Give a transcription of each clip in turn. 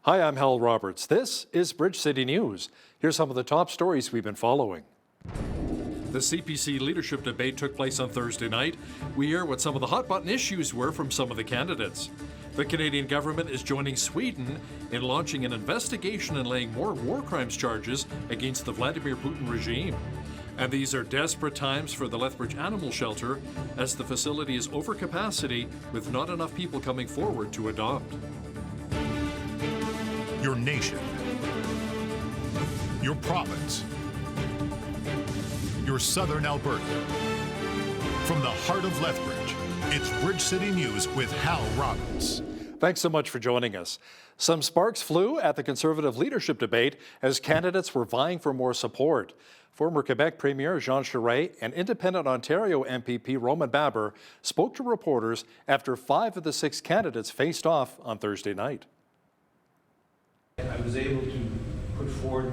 Hi, I'm Hal Roberts. This is Bridge City News. Here's some of the top stories we've been following. The CPC leadership debate took place on Thursday night. We hear what some of the hot-button issues were from some of the candidates. The Canadian government is joining Sweden in launching an investigation and laying more war crimes charges against the Vladimir Putin regime. And these are desperate times for the Lethbridge Animal Shelter, as the facility is over capacity with not enough people coming forward to adopt. Your nation, your province, your southern Alberta. From the heart of Lethbridge, it's Bridge City News with Hal Roberts. Thanks so much for joining us. Some sparks flew at the Conservative leadership debate as candidates were vying for more support. Former Quebec Premier Jean Charest and Independent Ontario MPP Roman Baber spoke to reporters after 5 of the 6 candidates faced off on Thursday night. I was able to put forward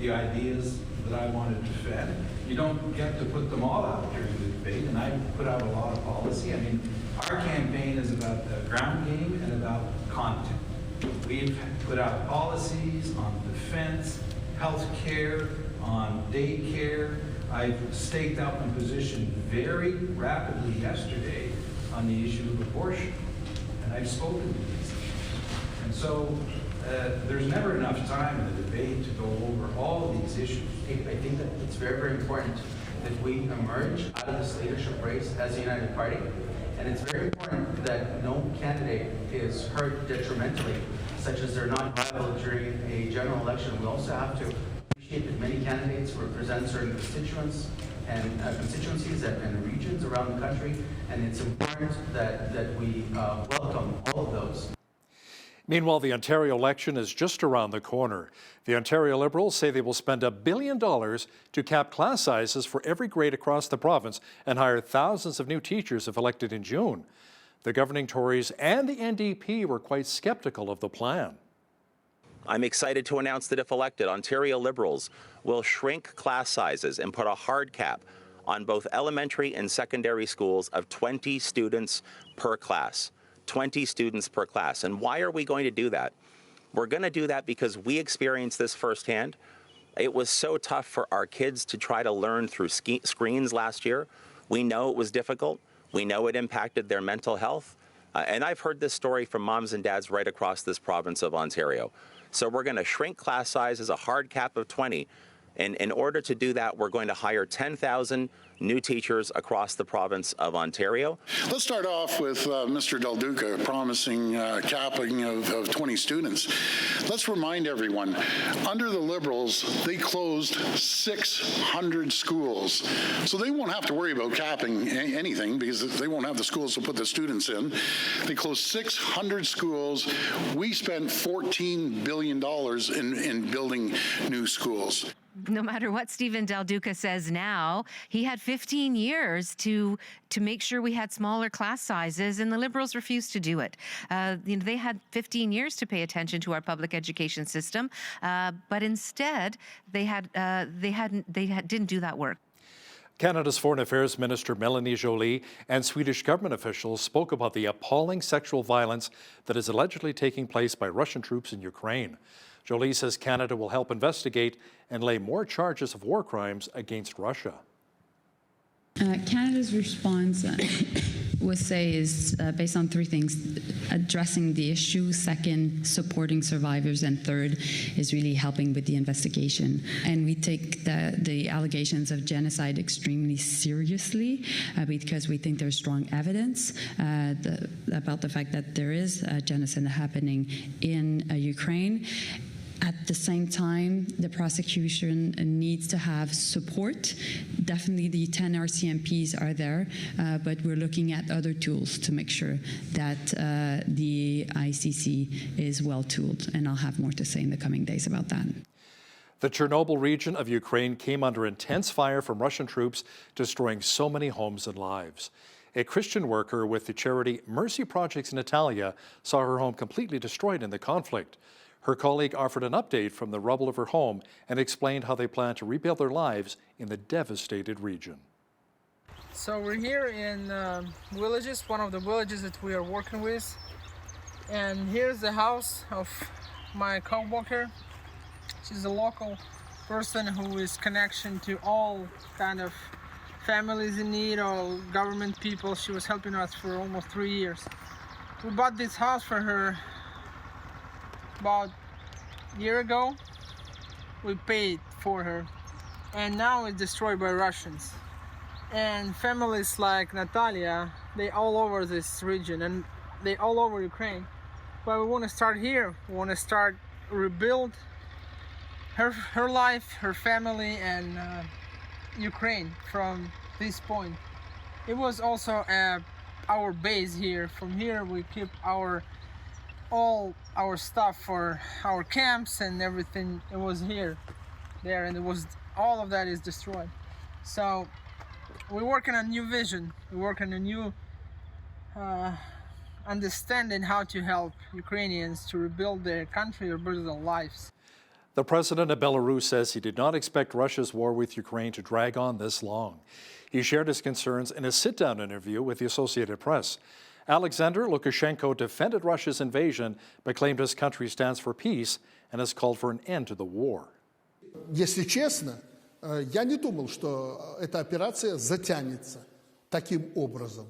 the ideas that I wanted to defend. You don't get to put them all out during the debate, and I put out a lot of policy. I mean, our campaign is about the ground game and about content. We've put out policies on defense, health care, on daycare. I've staked out my position very rapidly yesterday on the issue of abortion, and I've spoken to these issues. And so there's never enough time in the debate to go over all of these issues. I think that it's very, very important that we emerge out of this leadership race as a united party. And it's very important that no candidate is hurt detrimentally, such as they're not viable during a general election. We also have to appreciate that many candidates represent certain constituents and constituencies and regions around the country. And it's important that we welcome all of those. Meanwhile, the Ontario election is just around the corner. The Ontario Liberals say they will spend $1 billion to cap class sizes for every grade across the province and hire thousands of new teachers if elected in June. The governing Tories and the NDP were quite skeptical of the plan. I'm excited to announce that if elected, Ontario Liberals will shrink class sizes and put a hard cap on both elementary and secondary schools of 20 students per class. 20 students per class. And why are we going to do that? We're going to do that because we experienced this firsthand. It was so tough for our kids to try to learn through screens last year. We know it was difficult. We know it impacted their mental health. And I've heard this story from moms and dads right across this province of Ontario. So we're going to shrink class sizes, a hard cap of 20. And in order to do that, we're going to hire 10,000 new teachers across the province of Ontario. Let's start off with Mr. Del Duca promising capping of 20 students. Let's remind everyone, under the Liberals, they closed 600 schools. So they won't have to worry about capping anything because they won't have the schools to put the students in. They closed 600 schools. We spent $14 billion in building new schools. No matter what Stephen Del Duca says now, he had 15 years to make sure we had smaller class sizes, and the Liberals refused to do it. They had 15 years to pay attention to our public education system, but instead they didn't do that work. Canada's Foreign Affairs Minister Melanie Joly and Swedish government officials spoke about the appalling sexual violence that is allegedly taking place by Russian troops in Ukraine. Joly says Canada will help investigate and lay more charges of war crimes against Russia. Canada's response, would say, is based on 3 things: addressing the issue, second, supporting survivors, and third is really helping with the investigation. And we take the allegations of genocide extremely seriously because we think there's strong evidence about the fact that there is genocide happening in Ukraine. At the same time, the prosecution needs to have support. Definitely the 10 RCMPs are there, but we're looking at other tools to make sure that the ICC is well-tooled, and I'll have more to say in the coming days about that. The Chernobyl region of Ukraine came under intense fire from Russian troops, destroying so many homes and lives. A Christian worker with the charity Mercy Projects in Italia saw her home completely destroyed in the conflict. Her colleague offered an update from the rubble of her home and explained how they plan to rebuild their lives in the devastated region. So we're here in villages, one of the villages that we are working with. And here's the house of my co-worker. She's a local person who is connection to all kind of families in need or government people. She was helping us for almost 3 years. We bought this house for her about a year ago. We paid for her, and now it's destroyed by Russians. And families like Natalia, they all over this region and they all over Ukraine. But we want to start here. We want to start rebuild her life, her family, and Ukraine from this point. It was also our base here. From here we keep all our stuff for our camps and everything. It was here, there, and it was all of that is destroyed. So we're working on a new vision. We're working on a new understanding how to help Ukrainians to rebuild their country, rebuild their lives. The president of Belarus says he did not expect Russia's war with Ukraine to drag on this long. He shared his concerns in a sit-down interview with the Associated Press. Alexander Lukashenko defended Russia's invasion, but claimed his country stands for peace and has called for an end to the war. Если честно, я не думал, что эта операция затянется таким образом.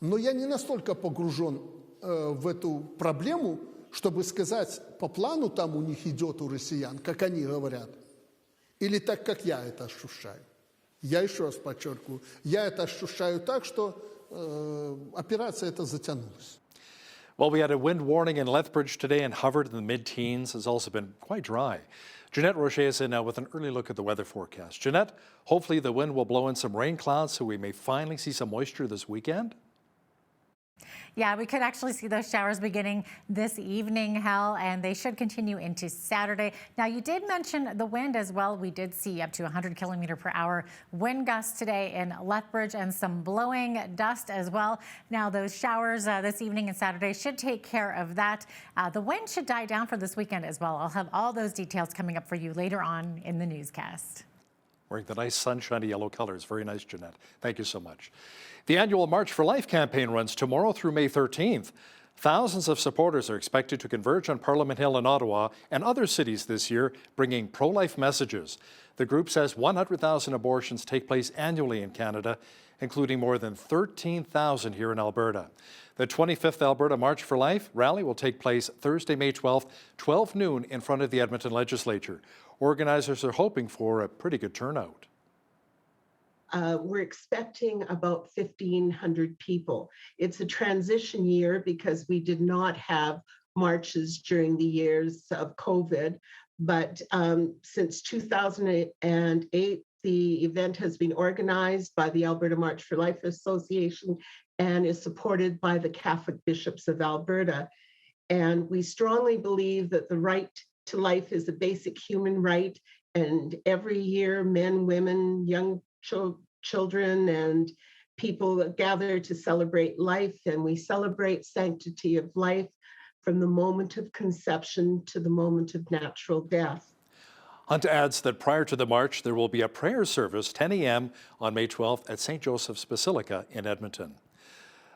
Но я не настолько погружен в эту проблему, чтобы сказать, по плану там у них идет у россиян, как они говорят, или так, как я это ощущаю. Я еще раз подчеркиваю, я это ощущаю так, что операция эта затянулась. Well, we had a wind warning in Lethbridge today and hovered in the mid-teens. It's also been quite dry. Jeanette Rocher is in now with an early look at the weather forecast. Jeanette, hopefully the wind will blow in some rain clouds so we may finally see some moisture this weekend. Yeah, we could actually see those showers beginning this evening, Hal, and they should continue into Saturday. Now, you did mention the wind as well. We did see up to 100 kilometer per hour wind gusts today in Lethbridge and some blowing dust as well. Now, those showers this evening and Saturday should take care of that. The wind should die down for this weekend as well. I'll have all those details coming up for you later on in the newscast. Wearing the nice sunshiny yellow colors. Very nice, Jeanette. Thank you so much. The annual March for Life campaign runs tomorrow through May 13th. Thousands of supporters are expected to converge on Parliament Hill in Ottawa and other cities this year, bringing pro-life messages. The group says 100,000 abortions take place annually in Canada, including more than 13,000 here in Alberta. The 25th Alberta March for Life rally will take place Thursday, May 12th, 12 noon in front of the Edmonton Legislature. Organizers are hoping for a pretty good turnout. We're expecting about 1,500 people. It's a transition year because we did not have marches during the years of COVID, but since 2008, the event has been organized by the Alberta March for Life Association and is supported by the Catholic Bishops of Alberta. And we strongly believe that the right to life is a basic human right, and every year men, women, young children and people gather to celebrate life, and we celebrate sanctity of life from the moment of conception to the moment of natural death. Hunt adds that prior to the march, there will be a prayer service 10 a.m. on May 12th at St. Joseph's Basilica in Edmonton.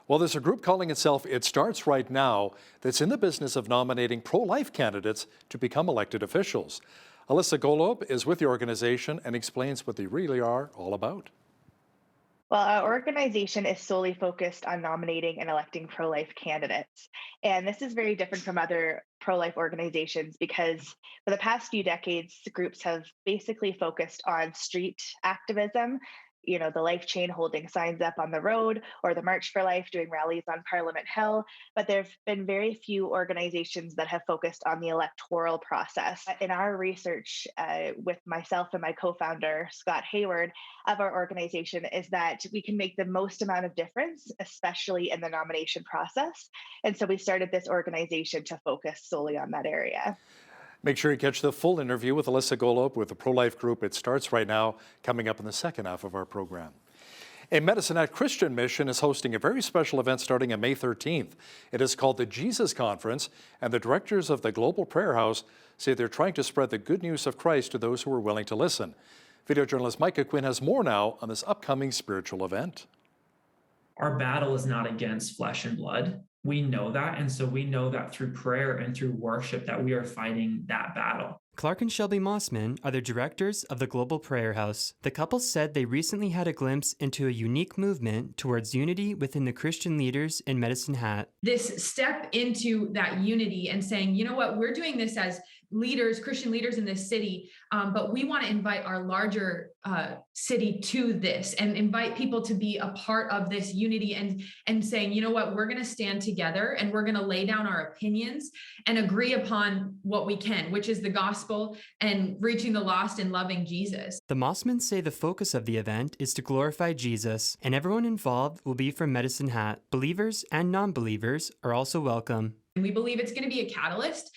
Well, there's a group calling itself It Starts Right Now that's in the business of nominating pro-life candidates to become elected officials. Alyssa Golob is with the organization and explains what they really are all about. Well, our organization is solely focused on nominating and electing pro-life candidates. And this is very different from other pro-life organizations because for the past few decades, groups have basically focused on street activism, you know, the life chain holding signs up on the road, or the March for Life doing rallies on Parliament Hill. But there have been very few organizations that have focused on the electoral process. In our research with myself and my co-founder, Scott Hayward, of our organization, is that we can make the most amount of difference, especially in the nomination process. And so we started this organization to focus solely on that area. Make sure you catch the full interview with Alyssa Golob with the pro-life group It Starts Right Now, coming up in the second half of our program. A Medicine Hat Christian Mission is hosting a very special event starting on May 13th. It is called the Jesus Conference, and the directors of the Global Prayer House say they're trying to spread the good news of Christ to those who are willing to listen. Video journalist Micah Quinn has more now on this upcoming spiritual event. Our battle is not against flesh and blood, We know that, and so we know that through prayer and through worship that we are fighting that battle. Clark and Shelby Mossman are the directors of the Global Prayer House. The couple said they recently had a glimpse into a unique movement towards unity within the Christian leaders in Medicine Hat. This step into that unity and saying, you know what, we're doing this as leaders, Christian leaders in this city, but we want to invite our larger city to this and invite people to be a part of this unity and saying, you know what, we're going to stand together and we're going to lay down our opinions and agree upon what we can, which is the gospel and reaching the lost and loving Jesus. The Mossmans say the focus of the event is to glorify Jesus, and everyone involved will be from Medicine Hat. Believers and non-believers are also welcome. And we believe it's going to be a catalyst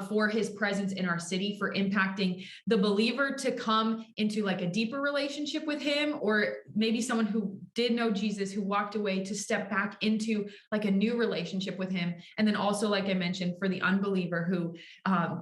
for his presence in our city, for impacting the believer to come into like a deeper relationship with him, or maybe someone who did know Jesus, who walked away, to step back into like a new relationship with him. And then also, like I mentioned, for the unbeliever who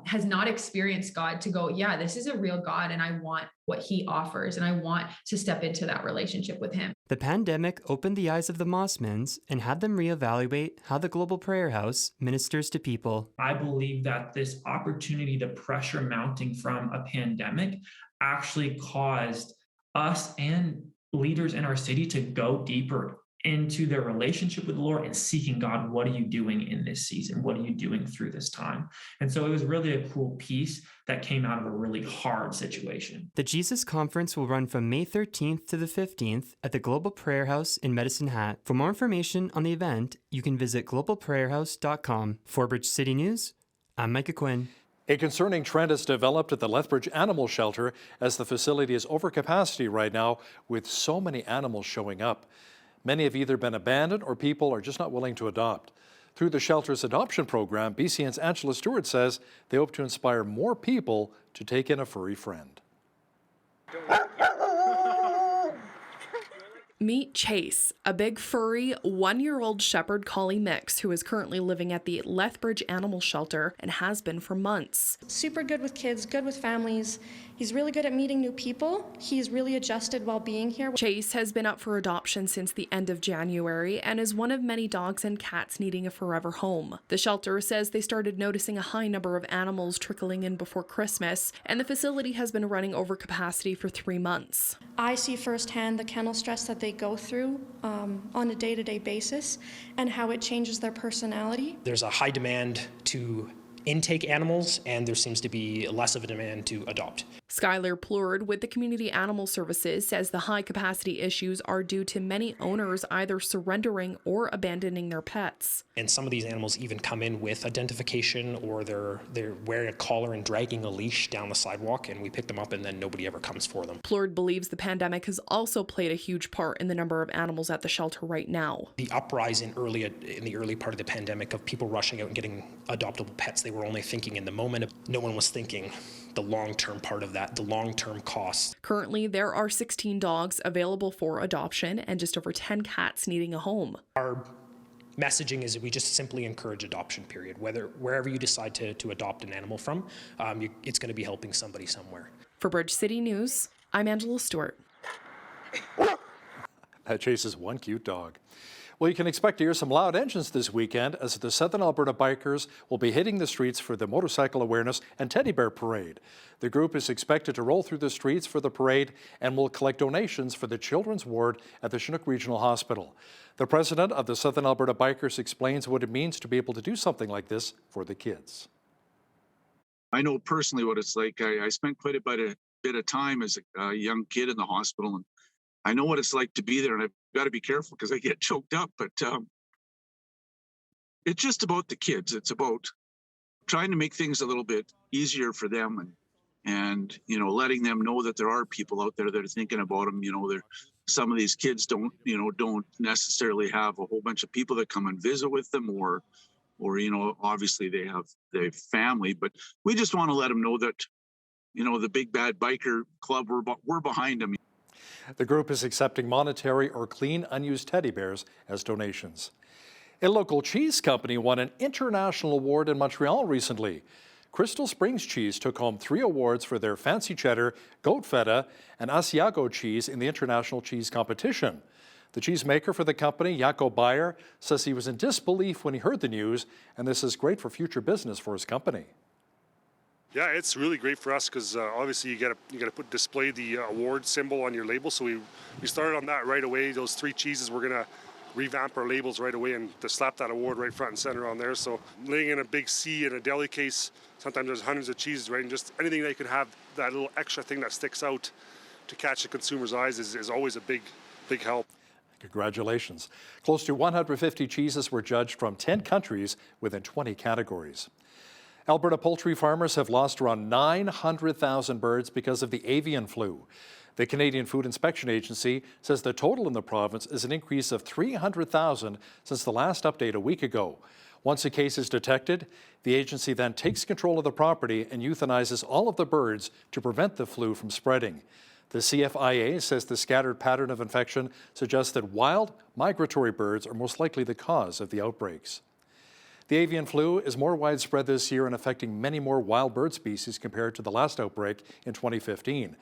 has not experienced God to go, yeah, this is a real God and I want what he offers and I want to step into that relationship with him. The pandemic opened the eyes of the Mossmans and had them reevaluate how the Global Prayer House ministers to people. I believe that this opportunity to pressure mounting from a pandemic actually caused us and leaders in our city to go deeper into their relationship with the Lord and seeking God, what are you doing in this season? What are you doing through this time? And so it was really a cool piece that came out of a really hard situation. The Jesus Conference will run from May 13th to the 15th at the Global Prayer House in Medicine Hat. For more information on the event, you can visit globalprayerhouse.com. For Bridge City News, I'm Micah Quinn. A concerning trend has developed at the Lethbridge Animal Shelter as the facility is over capacity right now with so many animals showing up. Many have either been abandoned or people are just not willing to adopt. Through the shelter's adoption program, BCN's Angela Stewart says they hope to inspire more people to take in a furry friend. Meet Chase, a big furry 1-year-old shepherd collie mix who is currently living at the Lethbridge Animal Shelter and has been for months. Super good with kids, good with families. He's really good at meeting new people. He's really adjusted while being here. Chase has been up for adoption since the end of January and is one of many dogs and cats needing a forever home. The shelter says they started noticing a high number of animals trickling in before Christmas, and the facility has been running over capacity for 3 months. I see firsthand the kennel stress that they go through on a day-to-day basis and how it changes their personality. There's a high demand to intake animals, and there seems to be less of a demand to adopt. Skylar Plurd with the Community Animal Services says the high capacity issues are due to many owners either surrendering or abandoning their pets. And some of these animals even come in with identification, or they're wearing a collar and dragging a leash down the sidewalk, and we pick them up and then nobody ever comes for them. Plurd believes the pandemic has also played a huge part in the number of animals at the shelter right now. The uprising in the early part of the pandemic of people rushing out and getting adoptable pets, they were only thinking in the moment. No one was thinking the long-term part of that, the long-term costs. Currently, there are 16 dogs available for adoption and just over 10 cats needing a home. Our messaging is we just simply encourage adoption, period. Wherever you decide to adopt an animal from, it's going to be helping somebody somewhere. For Bridge City News, I'm Angela Stewart. That chases one cute dog. Well, you can expect to hear some loud engines this weekend as the Southern Alberta Bikers will be hitting the streets for the Motorcycle Awareness and Teddy Bear Parade. The group is expected to roll through the streets for the parade and will collect donations for the children's ward at the Chinook Regional Hospital. The president of the Southern Alberta Bikers explains what it means to be able to do something like this for the kids. I know personally what it's like. I spent quite a bit of time as a young kid in the hospital, and I know what it's like to be there, and I've got to be careful because I get choked up, but it's just about the kids. It's about trying to make things a little bit easier for them and letting them know that there are people out there that are thinking about them. Some of these kids don't necessarily have a whole bunch of people that come and visit with them, or obviously they have their family, but we just want to let them know that, the Big Bad Biker Club, we're behind them. The group is accepting monetary or clean unused teddy bears as donations. A local cheese company won an international award in Montreal recently. Crystal Springs Cheese took home 3 awards for their fancy cheddar, goat feta, and Asiago cheese in the international cheese competition. The cheese maker for the company, Jaco Bayer, says he was in disbelief when he heard the news, and this is great for future business for his company. Yeah, it's really great for us because obviously you gotta display the award symbol on your label. So we started on that right away. Those 3 cheeses, we're gonna revamp our labels right away and to slap that award right front and center on there. So laying in a big C in a deli case, sometimes there's hundreds of cheeses, right? And just anything that could have that little extra thing that sticks out to catch the consumer's eyes is always a big help. Congratulations. Close to 150 cheeses were judged from 10 countries within 20 categories. Alberta poultry farmers have lost around 900,000 birds because of the avian flu. The Canadian Food Inspection Agency says the total in the province is an increase of 300,000 since the last update a week ago. Once a case is detected, the agency then takes control of the property and euthanizes all of the birds to prevent the flu from spreading. The CFIA says the scattered pattern of infection suggests that wild migratory birds are most likely the cause of the outbreaks. The avian flu is more widespread this year and affecting many more wild bird species compared to the last outbreak in 2015.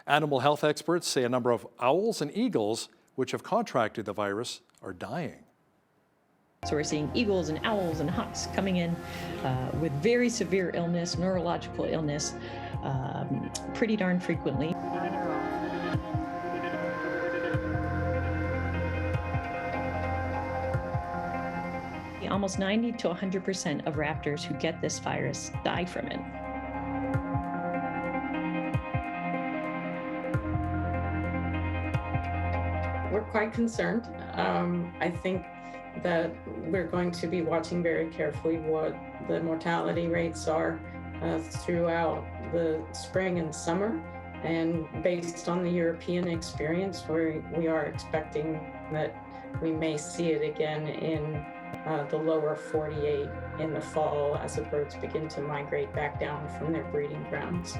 Animal health experts say a number of owls and eagles which have contracted the virus are dying. So we're seeing eagles and owls and hawks coming in with very severe illness, neurological illness, pretty darn frequently. Almost 90 to 100% of raptors who get this virus die from it. We're quite concerned. I think that we're going to be watching very carefully what the mortality rates are throughout the spring and summer. And based on the European experience, we are expecting that we may see it again in the lower 48 in the fall as the birds begin to migrate back down from their breeding grounds.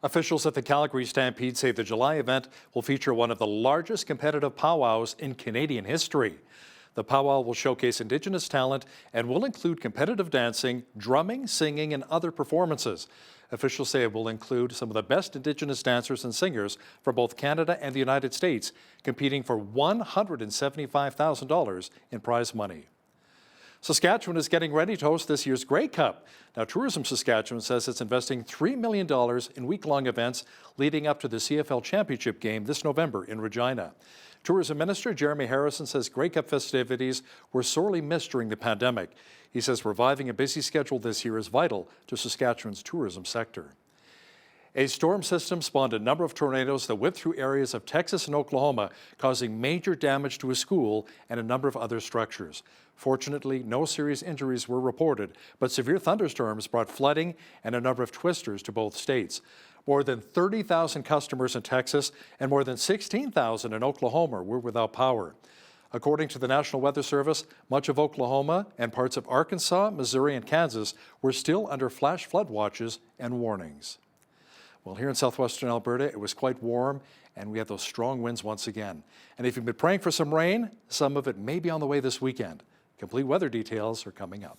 Officials at the Calgary Stampede say the July event will feature one of the largest competitive powwows in Canadian history. The powwow will showcase Indigenous talent and will include competitive dancing, drumming, singing, and other performances. Officials say it will include some of the best Indigenous dancers and singers from both Canada and the United States, competing for $175,000 in prize money. Saskatchewan is getting ready to host this year's Grey Cup. Now, Tourism Saskatchewan says it's investing $3 million in week-long events leading up to the CFL Championship game this November in Regina. Tourism Minister Jeremy Harrison says Grey Cup festivities were sorely missed during the pandemic. He says reviving a busy schedule this year is vital to Saskatchewan's tourism sector. A storm system spawned a number of tornadoes that whipped through areas of Texas and Oklahoma, causing major damage to a school and a number of other structures. Fortunately, no serious injuries were reported, but severe thunderstorms brought flooding and a number of twisters to both states. More than 30,000 customers in Texas and more than 16,000 in Oklahoma were without power. According to the National Weather Service, much of Oklahoma and parts of Arkansas, Missouri, and Kansas were still under flash flood watches and warnings. Well, here in southwestern Alberta, it was quite warm, and we had those strong winds once again. And if you've been praying for some rain, some of it may be on the way this weekend. Complete weather details are coming up.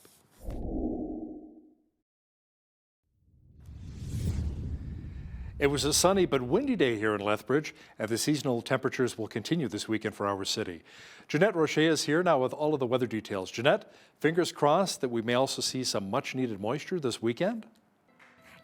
It was a sunny but windy day here in Lethbridge, and the seasonal temperatures will continue this weekend for our city. Jeanette Rocher is here now with all of the weather details. Jeanette, fingers crossed that we may also see some much-needed moisture this weekend?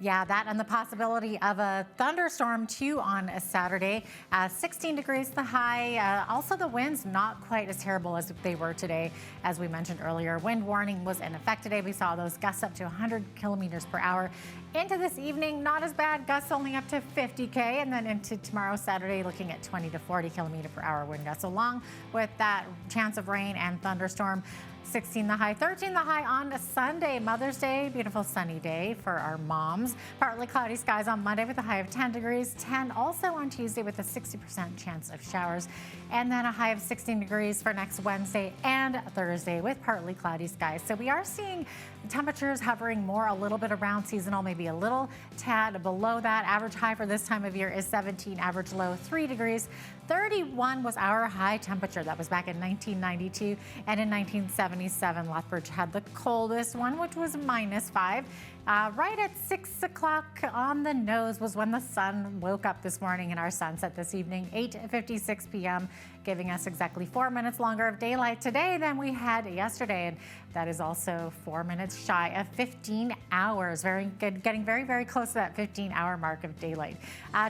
Yeah, that and the possibility of a thunderstorm too on a Saturday. 16 degrees the high. Also, the winds not quite as terrible as they were today. As we mentioned earlier, wind warning was in effect today. We saw those gusts up to 100 kilometers per hour. Into this evening, not as bad. Gusts only up to 50K. And then into tomorrow, Saturday, looking at 20 to 40 kilometer per hour wind gusts, along with that chance of rain and thunderstorm. 16 the high, 13 the high on Sunday, Mother's Day, beautiful sunny day for our moms. Partly cloudy skies on Monday with a high of 10 degrees, 10 also on Tuesday with a 60% chance of showers, and then a high of 16 degrees for next Wednesday and Thursday with partly cloudy skies. So we are seeing temperatures hovering more a little bit around seasonal, maybe a little tad below that. Average high for this time of year is 17, average low 3 degrees. 31 was our high temperature. That was back in 1992, and in 1977, Lethbridge had the coldest one, which was -5. Right at 6 o'clock on the nose was when the sun woke up this morning, and our sunset this evening, 8:56 p.m., giving us exactly 4 minutes longer of daylight today than we had yesterday. And that is also 4 minutes shy of 15 hours. Very good, getting very, very close to that 15-hour mark of daylight.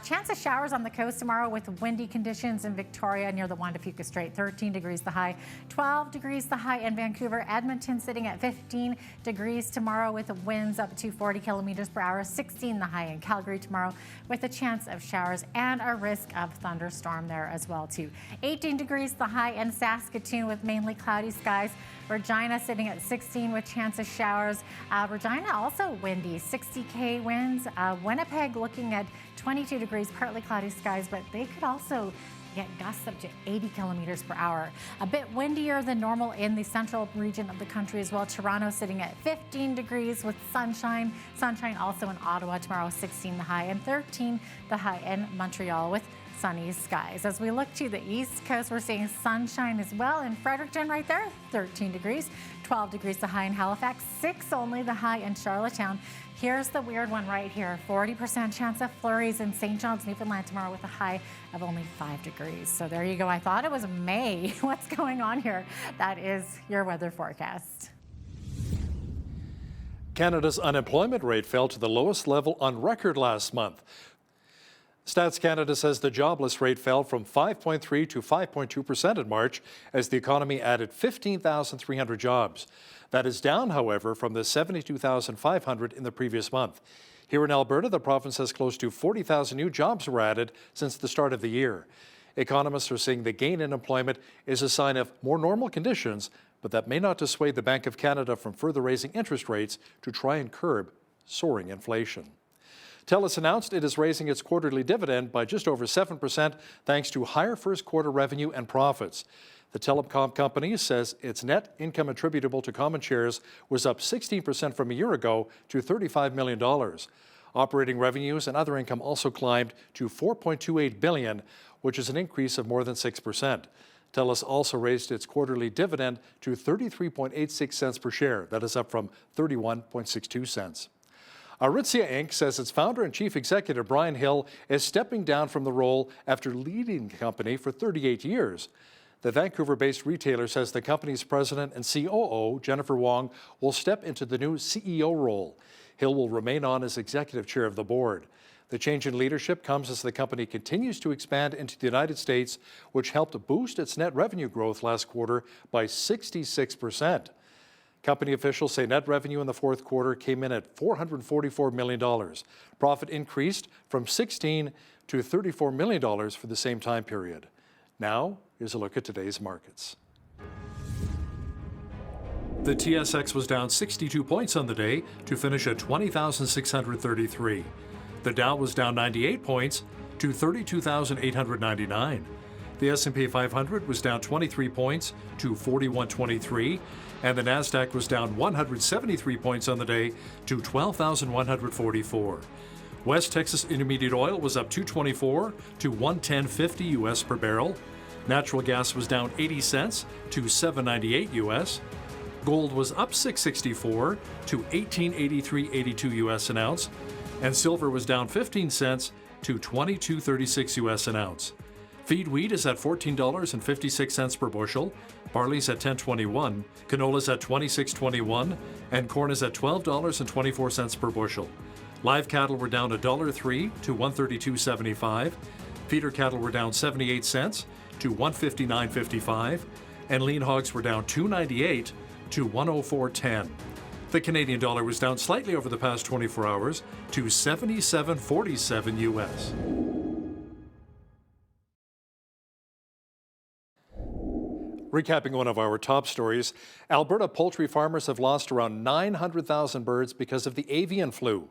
Chance of showers on the coast tomorrow with windy conditions in Victoria near the Juan de Fuca Strait. 13 degrees the high, 12 degrees the high in Vancouver. Edmonton sitting at 15 degrees tomorrow with winds up to 40 kilometers per hour. 16 the high in Calgary tomorrow with a chance of showers and a risk of thunderstorm there as well too. 18 degrees the high in Saskatoon with mainly cloudy skies. Regina sitting at 16 with chance of showers. Regina also windy, 60 winds. Winnipeg looking at 22 degrees, partly cloudy skies, but they could also get gusts up to 80 kilometers per hour. A bit windier than normal in the central region of the country as well. Toronto sitting at 15 degrees with sunshine. Sunshine also in Ottawa tomorrow, 16 the high, and 13 the high in Montreal with sunny skies. As we look to the east coast, we're seeing sunshine as well in Fredericton right there, 13 degrees, 12 degrees the high in Halifax, 6 only the high in Charlottetown. Here's the weird one right here, 40% chance of flurries in St. John's, Newfoundland tomorrow with a high of only 5 degrees. So there you go. I thought it was May. What's going on here? That is your weather forecast. Canada's unemployment rate fell to the lowest level on record last month. Stats Canada says the jobless rate fell from 5.3 to 5.2% in March as the economy added 15,300 jobs. That is down, however, from the 72,500 in the previous month. Here in Alberta, the province has close to 40,000 new jobs were added since the start of the year. Economists are saying the gain in employment is a sign of more normal conditions, but that may not dissuade the Bank of Canada from further raising interest rates to try and curb soaring inflation. Telus announced it is raising its quarterly dividend by just over 7% thanks to higher first quarter revenue and profits. The telecom company says its net income attributable to common shares was up 16% from a year ago to $35 million. Operating revenues and other income also climbed to $4.28 billion, which is an increase of more than 6%. Telus also raised its quarterly dividend to 33.86 cents per share. That is up from 31.62 cents. Aritzia Inc. says its founder and chief executive, Brian Hill, is stepping down from the role after leading the company for 38 years. The Vancouver-based retailer says the company's president and COO, Jennifer Wong, will step into the new CEO role. Hill will remain on as executive chair of the board. The change in leadership comes as the company continues to expand into the United States, which helped boost its net revenue growth last quarter by 66%. Company officials say net revenue in the fourth quarter came in at $444 million. Profit increased from $16 to $34 million for the same time period. Now, here's a look at today's markets. The TSX was down 62 points on the day to finish at 20,633. The Dow was down 98 points to 32,899. The S&P 500 was down 23 points to 4123, and the Nasdaq was down 173 points on the day to 12,144. West Texas Intermediate Oil was up 224 to 110.50 US per barrel. Natural gas was down 80 cents to 798 US. Gold was up 664 to 1883.82 US an ounce, and silver was down 15 cents to 22.36 US an ounce. Feed wheat is at $14.56 per bushel, barley's at $10.21, canola's at $26.21, and corn is at $12.24 per bushel. Live cattle were down $1.03 to $132.75. Feeder cattle were down 78 cents to $159.55, and lean hogs were down $2.98 to $104.10. The Canadian dollar was down slightly over the past 24 hours to 77.47 US. Recapping one of our top stories, Alberta poultry farmers have lost around 900,000 birds because of the avian flu.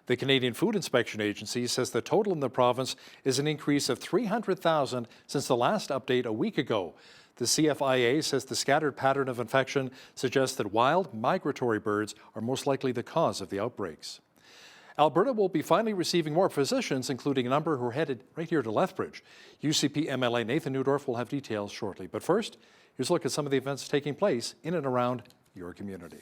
The Canadian Food Inspection Agency says the total in the province is an increase of 300,000 since the last update a week ago. The CFIA says the scattered pattern of infection suggests that wild migratory birds are most likely the cause of the outbreaks. Alberta will be finally receiving more physicians, including a number who are headed right here to Lethbridge. UCP MLA Nathan Newdorf will have details shortly. But first, here's a look at some of the events taking place in and around your community.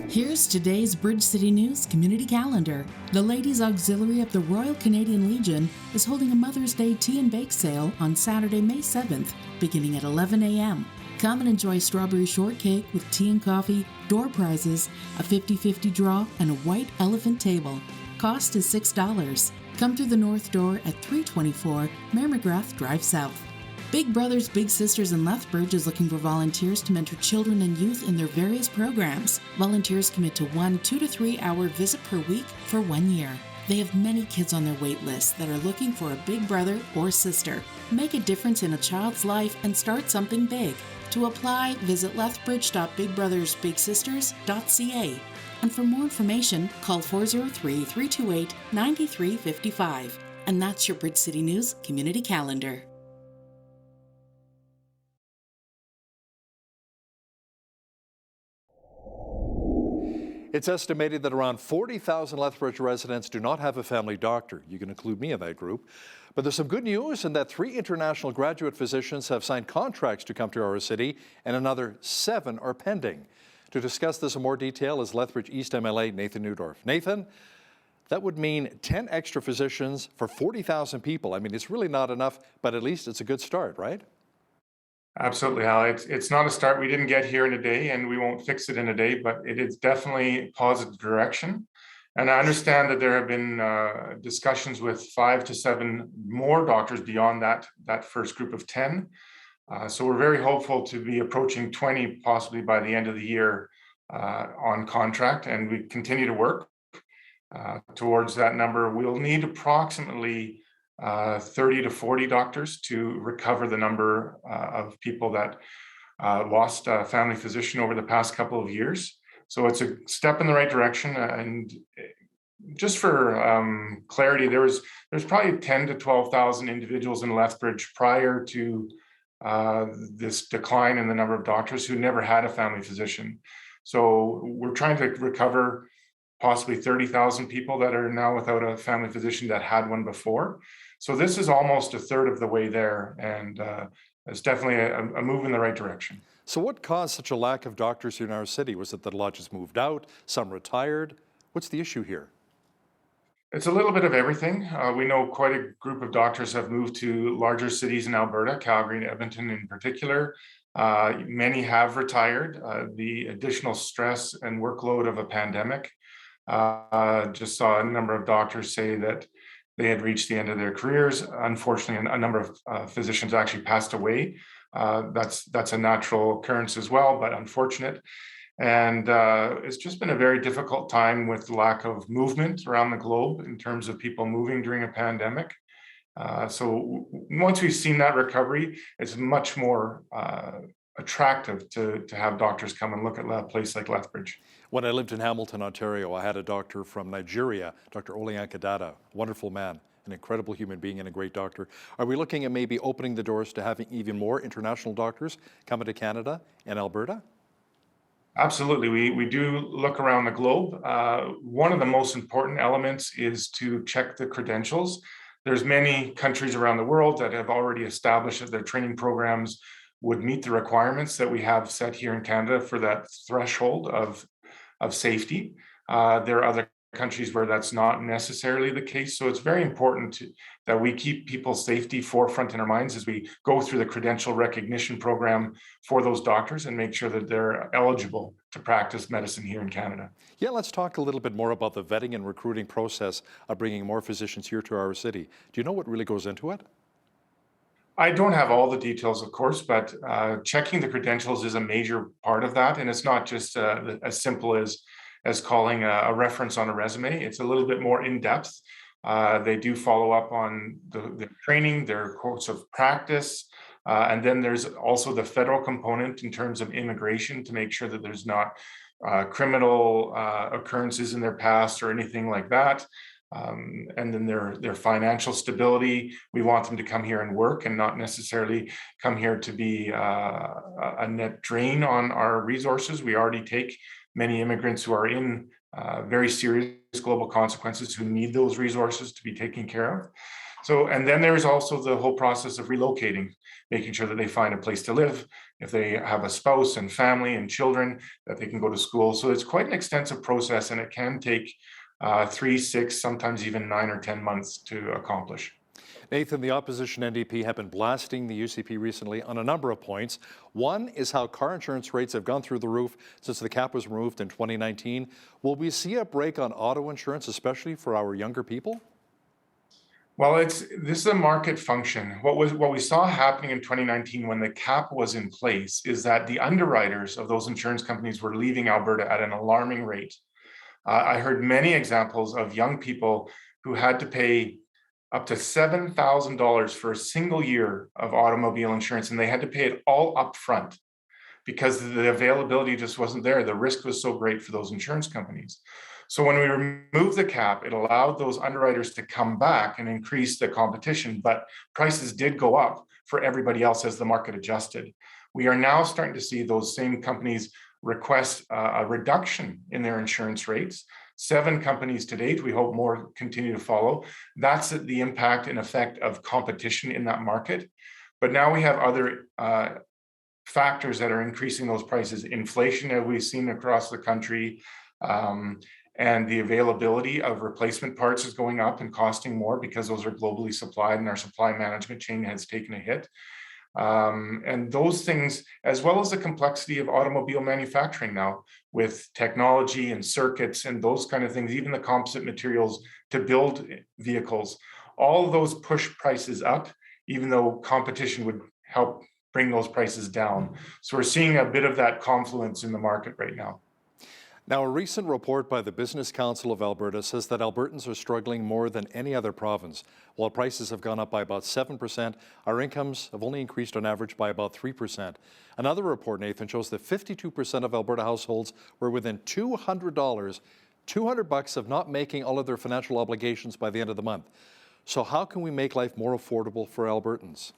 Here's today's Bridge City News community calendar. The Ladies Auxiliary of the Royal Canadian Legion is holding a Mother's Day tea and bake sale on Saturday, May 7th, beginning at 11 a.m. Come and enjoy strawberry shortcake with tea and coffee, door prizes, a 50-50 draw, and a white elephant table. Cost is $6. Come through the north door at 324 Mayor McGrath Drive South. Big Brothers Big Sisters in Lethbridge is looking for volunteers to mentor children and youth in their various programs. Volunteers commit to one 2 to 3 hour visit per week for 1 year. They have many kids on their wait list that are looking for a big brother or sister. Make a difference in a child's life and start something big. To apply, visit lethbridge.bigbrothersbigsisters.ca. And for more information, call 403-328-9355. And that's your Bridge City News community calendar. It's estimated that around 40,000 Lethbridge residents do not have a family doctor. You can include me in that group. But there's some good news in that 3 international graduate physicians have signed contracts to come to our city, and another 7 are pending. To discuss this in more detail is Lethbridge East MLA Nathan Newdorf. Nathan, that would mean 10 extra physicians for 40,000 people. I mean, it's really not enough, but at least it's a good start, right? Absolutely, Hal. It's not a start. We didn't get here in a day, and we won't fix it in a day, but it is definitely positive direction. And I understand that there have been discussions with 5 to 7 more doctors beyond that first group of 10. So we're very hopeful to be approaching 20 possibly by the end of the year on contract, and we continue to work towards that number. We'll need approximately 30 to 40 doctors to recover the number of people that lost a family physician over the past couple of years. So it's a step in the right direction. And just for clarity, there's probably 10 to 12,000 individuals in Lethbridge prior to this decline in the number of doctors who never had a family physician. So we're trying to recover possibly 30,000 people that are now without a family physician that had one before. So this is almost a third of the way there, and it's definitely a move in the right direction. So what caused such a lack of doctors in our city? Was it that a lot just moved out, some retired? What's the issue here? It's a little bit of everything. We know quite a group of doctors have moved to larger cities in Alberta, Calgary and Edmonton in particular. Many have retired. The additional stress and workload of a pandemic. Just saw a number of doctors say that they had reached the end of their careers. Unfortunately, a number of physicians actually passed away. That's a natural occurrence as well, but unfortunate. And it's just been a very difficult time with the lack of movement around the globe in terms of people moving during a pandemic. So once we've seen that recovery, it's much more attractive to have doctors come and look at a place like Lethbridge. When I lived in Hamilton, Ontario, I had a doctor from Nigeria, Dr. Oliankadada, wonderful man, an incredible human being and a great doctor. Are we looking at maybe opening the doors to having even more international doctors coming to Canada and Alberta? Absolutely. We do look around the globe. One of the most important elements is to check the credentials. There's many countries around the world that have already established that their training programs would meet the requirements that we have set here in Canada for that threshold of safety. There are other countries where that's not necessarily the case. So it's very important that we keep people's safety forefront in our minds as we go through the credential recognition program for those doctors and make sure that they're eligible to practice medicine here in Canada. Yeah, let's talk a little bit more about the vetting and recruiting process of bringing more physicians here to our city. Do you know what really goes into it? I don't have all the details, of course, but checking the credentials is a major part of that. And it's not just as simple as calling a reference on a resume. It's a little bit more in depth. They do follow up on the training, their course of practice. And then there's also the federal component in terms of immigration to make sure that there's not criminal occurrences in their past or anything like that. And then their financial stability. We want them to come here and work and not necessarily come here to be a net drain on our resources. We already take many immigrants who are in very serious global consequences who need those resources to be taken care of. So, and then there's also the whole process of relocating, making sure that they find a place to live. If they have a spouse and family and children, that they can go to school. So it's quite an extensive process, and it can take 3, 6, sometimes even 9 or 10 months to accomplish. Nathan, the opposition NDP have been blasting the UCP recently on a number of points. One is how car insurance rates have gone through the roof since the cap was removed in 2019. Will we see a break on auto insurance, especially for our younger people? Well, this is a market function. What we saw happening in 2019 when the cap was in place is that the underwriters of those insurance companies were leaving Alberta at an alarming rate. I heard many examples of young people who had to pay up to $7,000 for a single year of automobile insurance, and they had to pay it all up front because the availability just wasn't there. The risk was so great for those insurance companies. So when we removed the cap, it allowed those underwriters to come back and increase the competition, but prices did go up for everybody else as the market adjusted. We are now starting to see those same companies request a reduction in their insurance rates. 7 companies to date. We hope more continue to follow. That's the impact and effect of competition in that market. But now we have other factors that are increasing those prices. Inflation that we've seen across the country, and the availability of replacement parts is going up and costing more because those are globally supplied and our supply management chain has taken a hit. And those things, as well as the complexity of automobile manufacturing now with technology and circuits and those kind of things, even the composite materials to build vehicles, all of those push prices up, even though competition would help bring those prices down. So we're seeing a bit of that confluence in the market right now. Now, a recent report by the Business Council of Alberta says that Albertans are struggling more than any other province. While prices have gone up by about 7%, our incomes have only increased on average by about 3%. Another report, Nathan, shows that 52% of Alberta households were within $200 of not making all of their financial obligations by the end of the month. So how can we make life more affordable for Albertans?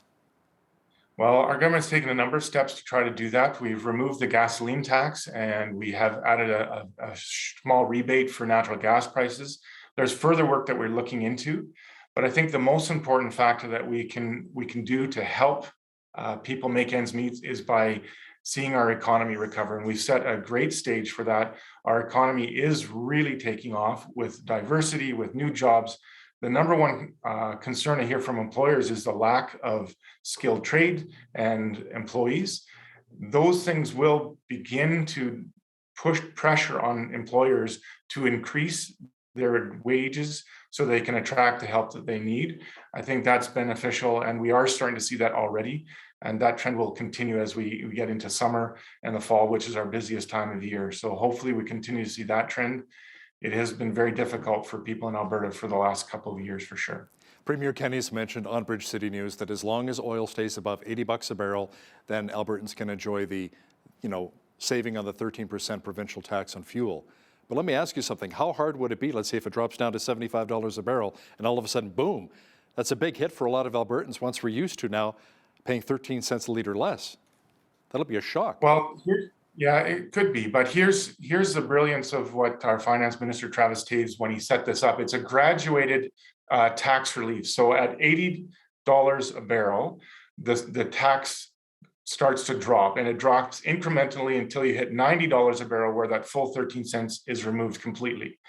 Well, our government's taken a number of steps to try to do that. We've removed the gasoline tax, and we have added a small rebate for natural gas prices. There's further work that we're looking into, but I think the most important factor that we can do to help people make ends meet is by seeing our economy recover. And we've set a great stage for that. Our economy is really taking off with diversity, with new jobs. The number one concern I hear from employers is the lack of skilled trade and employees. Those things will begin to push pressure on employers to increase their wages so they can attract the help that they need. I think that's beneficial, and we are starting to see that already. And that trend will continue as we get into summer and the fall, which is our busiest time of the year. So hopefully we continue to see that trend. It has been very difficult for people in Alberta for the last couple of years, for sure. Premier Kenney has mentioned on Bridge City News that as long as oil stays above $80 a barrel, then Albertans can enjoy the, saving on the 13% provincial tax on fuel. But let me ask you something. How hard would it be, let's say, if it drops down to $75 a barrel and all of a sudden, boom, that's a big hit for a lot of Albertans once we're used to now paying 13 cents a litre less. That'll be a shock. Well, yeah, it could be. But here's the brilliance of what our Finance Minister, Travis Toews, when he set this up. It's a graduated tax relief. So at $80 a barrel, the tax starts to drop, and it drops incrementally until you hit $90 a barrel, where that full 13 cents is removed completely.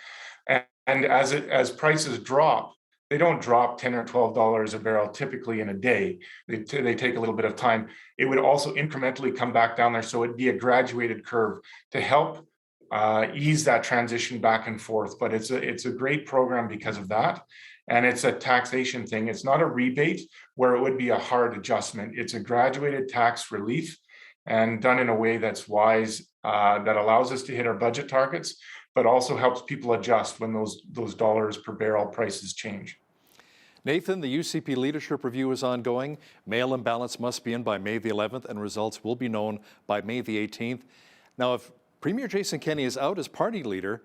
And as prices drop, they don't drop $10 or $12 a barrel typically in a day. They take a little bit of time. It would also incrementally come back down there, so it'd be a graduated curve to help ease that transition back and forth. But it's a great program because of that. And it's a taxation thing. It's not a rebate where it would be a hard adjustment. It's a graduated tax relief and done in a way that's wise, that allows us to hit our budget targets, but also helps people adjust when those dollars per barrel prices change. Nathan, the UCP leadership review is ongoing. Mail-in ballots must be in by May the 11th, and results will be known by May the 18th. Now, if Premier Jason Kenney is out as party leader,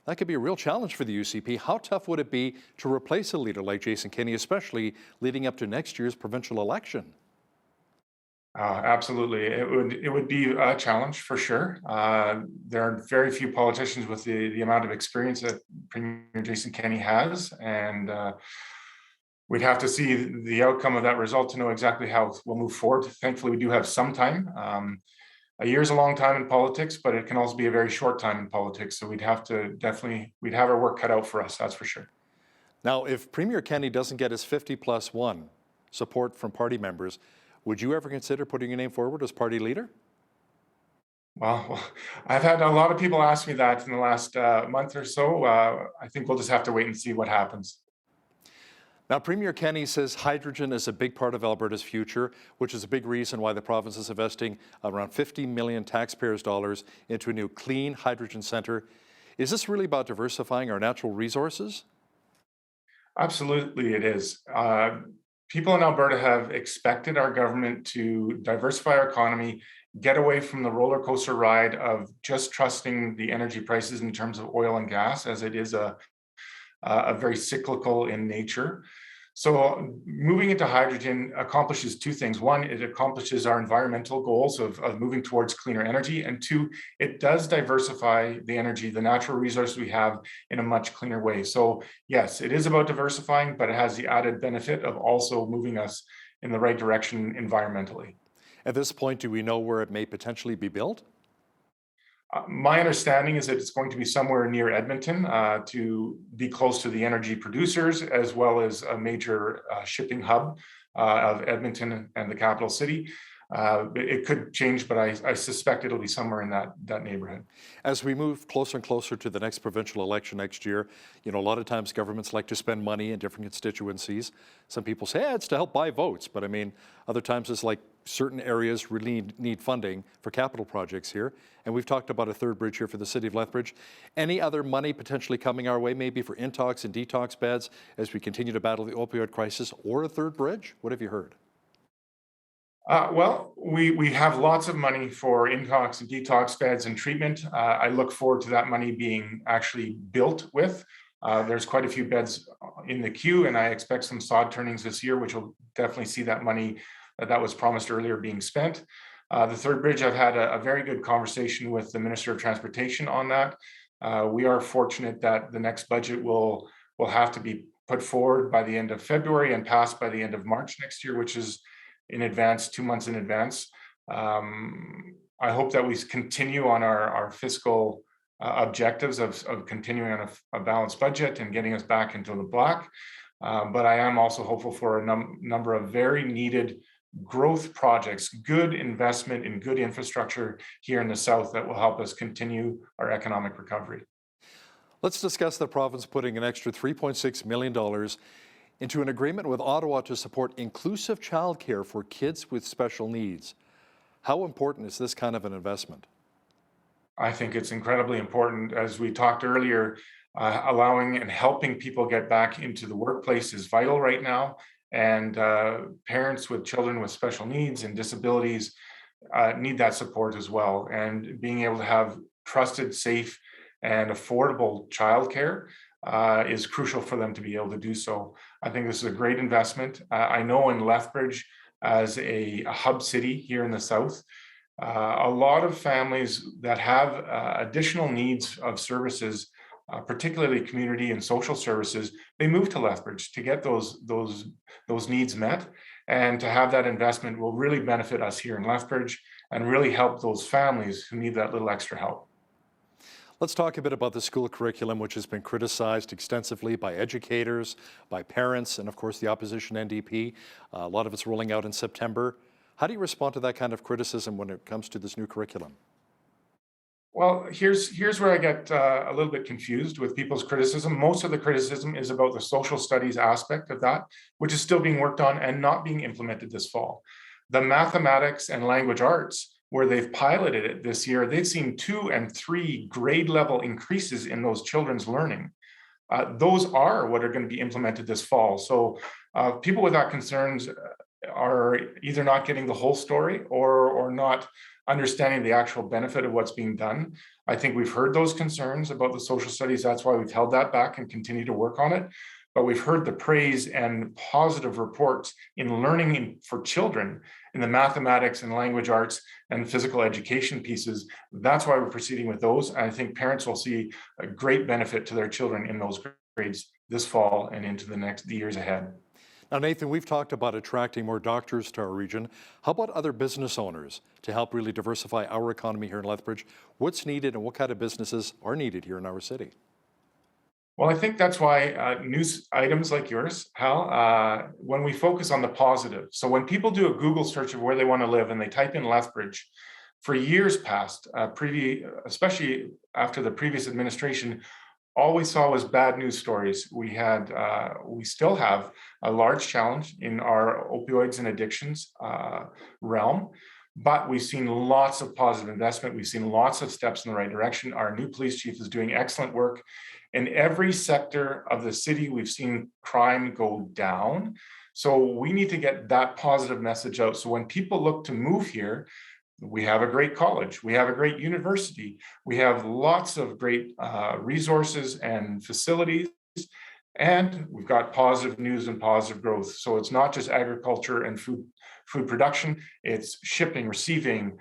that could be a real challenge for the UCP. How tough would it be to replace a leader like Jason Kenney, especially leading up to next year's provincial election? Absolutely. It would be a challenge for sure. There are very few politicians with the amount of experience that Premier Jason Kenney has. And we'd have to see the outcome of that result to know exactly how we'll move forward. Thankfully, we do have some time. A year is a long time in politics, but it can also be a very short time in politics. So we'd have our work cut out for us, that's for sure. Now, if Premier Kenney doesn't get his 50+1 support from party members, would you ever consider putting your name forward as party leader? Well, I've had a lot of people ask me that in the last month or so. I think we'll just have to wait and see what happens. Now, Premier Kenney says hydrogen is a big part of Alberta's future, which is a big reason why the province is investing around 50 million taxpayers' dollars into a new clean hydrogen centre. Is this really about diversifying our natural resources? Absolutely, it is. People in Alberta have expected our government to diversify our economy, get away from the roller coaster ride of just trusting the energy prices in terms of oil and gas, as it is a very cyclical in nature. So moving into hydrogen accomplishes two things. One, it accomplishes our environmental goals of moving towards cleaner energy. And two, it does diversify the energy, the natural resources we have in a much cleaner way. So yes, it is about diversifying, but it has the added benefit of also moving us in the right direction environmentally. At this point, do we know where it may potentially be built? My understanding is that it's going to be somewhere near Edmonton to be close to the energy producers, as well as a major shipping hub of Edmonton and the capital city. It could change, but I suspect it'll be somewhere in that neighborhood. As we move closer and closer to the next provincial election next year, a lot of times governments like to spend money in different constituencies. Some people say, it's to help buy votes, but I mean, other times it's like certain areas really need funding for capital projects here. And we've talked about a third bridge here for the city of Lethbridge. Any other money potentially coming our way, maybe for intox and detox beds as we continue to battle the opioid crisis, or a third bridge? What have you heard? Well, we have lots of money for intox and detox beds and treatment. I look forward to that money being actually built with. There's quite a few beds in the queue, and I expect some sod turnings this year, which will definitely see that money that was promised earlier being spent. The third bridge, I've had a very good conversation with the Minister of Transportation on that. We are fortunate that the next budget will have to be put forward by the end of February and passed by the end of March next year, which is in advance, 2 months in advance. I hope that we continue on our fiscal objectives of continuing on a balanced budget and getting us back into the black. But I am also hopeful for a number of very needed growth projects, good investment in good infrastructure here in the South that will help us continue our economic recovery. Let's discuss the province putting an extra $3.6 million into an agreement with Ottawa to support inclusive childcare for kids with special needs. How important is this kind of an investment? I think it's incredibly important. As we talked earlier, allowing and helping people get back into the workplace is vital right now. And parents with children with special needs and disabilities need that support as well. And being able to have trusted, safe, and affordable childcare is crucial for them to be able to do so. I think this is a great investment. I know in Lethbridge, as a hub city here in the South, a lot of families that have additional needs of services, particularly community and social services, they move to Lethbridge to get those needs met. And to have that investment will really benefit us here in Lethbridge and really help those families who need that little extra help. Let's talk a bit about the school curriculum, which has been criticized extensively by educators, by parents, and of course the opposition NDP. A lot of it's rolling out in September. How do you respond to that kind of criticism when it comes to this new curriculum? Well, here's where I get a little bit confused with people's criticism. Most of the criticism is about the social studies aspect of that, which is still being worked on and not being implemented this fall. The mathematics and language arts, where they've piloted it this year, they've seen 2 and 3 grade level increases in those children's learning. Those are what are going to be implemented this fall. So people without concerns are either not getting the whole story or not understanding the actual benefit of what's being done. I think we've heard those concerns about the social studies. That's why we've held that back and continue to work on it. But we've heard the praise and positive reports in learning for children in the mathematics and language arts and physical education pieces. That's why we're proceeding with those. And I think parents will see a great benefit to their children in those grades this fall and into the years ahead. Now, Nathan, we've talked about attracting more doctors to our region. How about other business owners to help really diversify our economy here in Lethbridge? What's needed and what kind of businesses are needed here in our city? Well, I think that's why news items like yours, Hal, when we focus on the positive. So when people do a Google search of where they want to live and they type in Lethbridge, for years past, especially after the previous administration, all we saw was bad news stories. We still have a large challenge in our opioids and addictions realm, but we've seen lots of positive investment. We've seen lots of steps in the right direction. Our new police chief is doing excellent work. In every sector of the city, we've seen crime go down. So we need to get that positive message out. So when people look to move here, we have a great college, we have a great university, we have lots of great resources and facilities, and we've got positive news and positive growth. So it's not just agriculture and food production, it's shipping, receiving.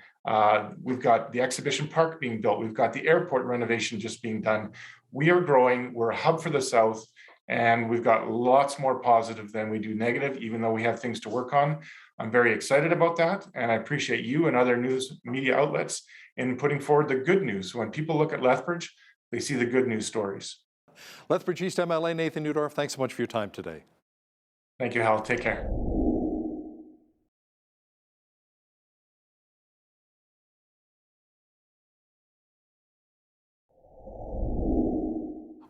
We've got the exhibition park being built, we've got the airport renovation just being done. We are growing, we're a hub for the South, and we've got lots more positive than we do negative, even though we have things to work on. I'm very excited about that, and I appreciate you and other news media outlets in putting forward the good news. When people look at Lethbridge, they see the good news stories. Lethbridge East MLA Nathan Neudorf, thanks so much for your time today. Thank you, Hal. Take care.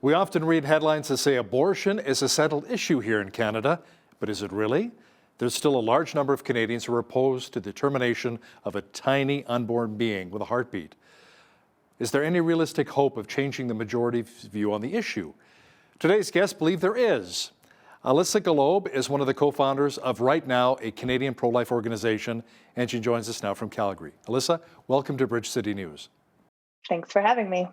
We often read headlines that say abortion is a settled issue here in Canada, but is it really? There's still a large number of Canadians who are opposed to the termination of a tiny unborn being with a heartbeat. Is there any realistic hope of changing the majority's view on the issue? Today's guests believe there is. Alyssa Galobe is one of the co-founders of Right Now, a Canadian pro-life organization, and she joins us now from Calgary. Alyssa, welcome to Bridge City News. Thanks for having me.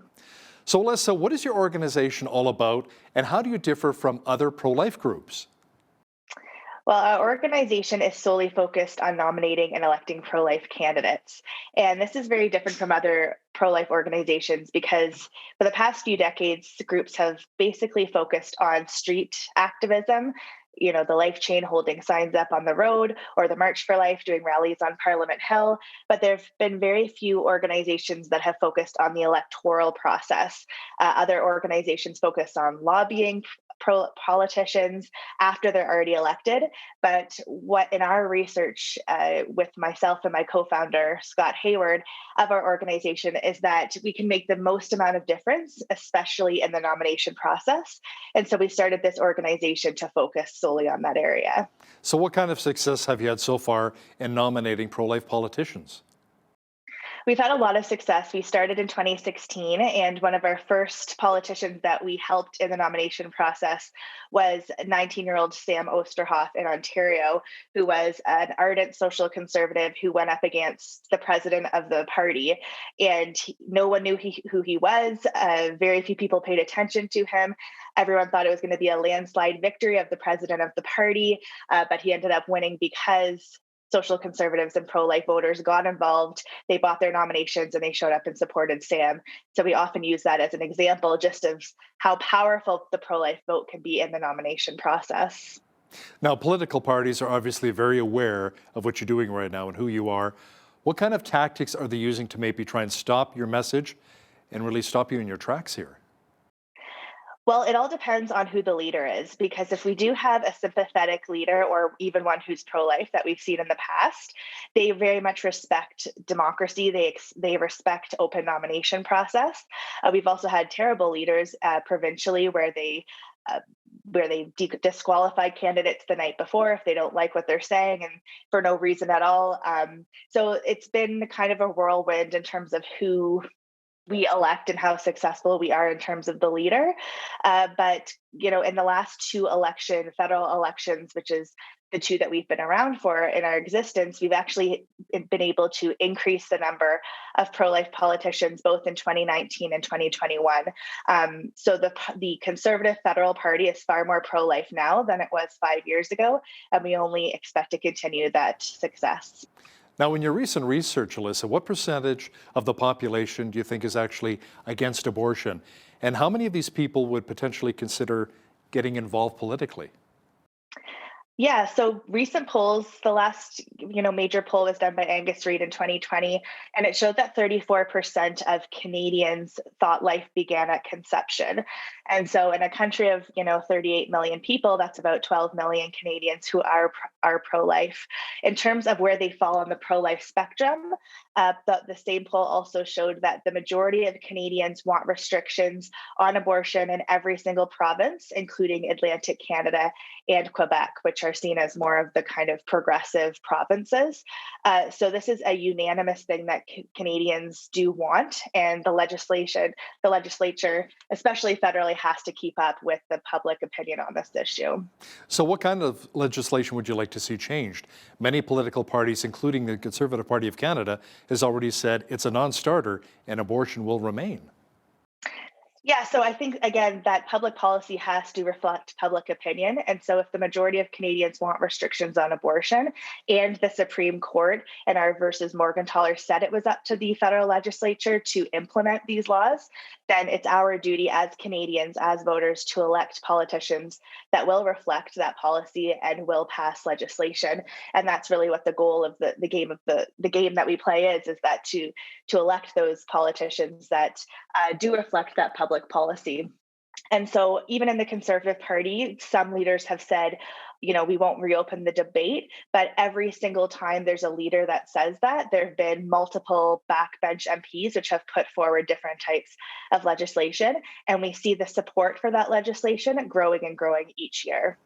So Alyssa, what is your organization all about, and how do you differ from other pro-life groups? Well, our organization is solely focused on nominating and electing pro-life candidates. And this is very different from other pro-life organizations because for the past few decades, groups have basically focused on street activism, you know, the life chain holding signs up on the road or the March for Life doing rallies on Parliament Hill. But there have been very few organizations that have focused on the electoral process. Other organizations focus on lobbying politicians after they're already elected. But what in our research with myself and my co-founder, Scott Hayward, of our organization is that we can make the most amount of difference, especially in the nomination process. And so we started this organization to focus solely on that area. So what kind of success have you had so far in nominating pro-life politicians? We've had a lot of success. We started in 2016, and one of our first politicians that we helped in the nomination process was 19-year-old Sam Osterhoff in Ontario, who was an ardent social conservative who went up against the president of the party. And no one knew who he was. Very few people paid attention to him. Everyone thought it was going to be a landslide victory of the president of the party, but he ended up winning because social conservatives and pro-life voters got involved. They bought their nominations and they showed up and supported Sam. So we often use that as an example just of how powerful the pro-life vote can be in the nomination process. Now, political parties are obviously very aware of what you're doing right now and who you are. What kind of tactics are they using to maybe try and stop your message and really stop you in your tracks here? Well, it all depends on who the leader is, because if we do have a sympathetic leader or even one who's pro-life that we've seen in the past, they very much respect democracy. They respect open nomination process. We've also had terrible leaders provincially where they disqualify candidates the night before if they don't like what they're saying and for no reason at all. So it's been kind of a whirlwind in terms of who we elect and how successful we are in terms of the leader. But, you know, in the last two federal elections, which is the two that we've been around for in our existence, we've actually been able to increase the number of pro-life politicians both in 2019 and 2021. So the Conservative Federal Party is far more pro-life now than it was 5 years ago, and we only expect to continue that success. Now, in your recent research, Alyssa, what percentage of the population do you think is actually against abortion? And how many of these people would potentially consider getting involved politically? Yeah, so recent polls, the last major poll was done by Angus Reid in 2020, and it showed that 34% of Canadians thought life began at conception. And so in a country of 38 million people, that's about 12 million Canadians who are pro-life. In terms of where they fall on the pro-life spectrum, the same poll also showed that the majority of Canadians want restrictions on abortion in every single province, including Atlantic Canada and Quebec, which are seen as more of the kind of progressive provinces. So this is a unanimous thing that Canadians do want, and the legislature, especially federally, has to keep up with the public opinion on this issue. So what kind of legislation would you like to see changed? Many political parties, including the Conservative Party of Canada, has already said it's a non-starter and abortion will remain. Yeah, so I think, again, that public policy has to reflect public opinion. And so if the majority of Canadians want restrictions on abortion, and the Supreme Court in our versus Morgentaler said it was up to the federal legislature to implement these laws, then it's our duty as Canadians, as voters, to elect politicians that will reflect that policy and will pass legislation. And that's really what the goal of the game that we play is that to elect those politicians that do reflect that public policy. And so even in the Conservative Party, some leaders have said, we won't reopen the debate, but every single time there's a leader that says that, there have been multiple backbench MPs which have put forward different types of legislation. And we see the support for that legislation growing and growing each year.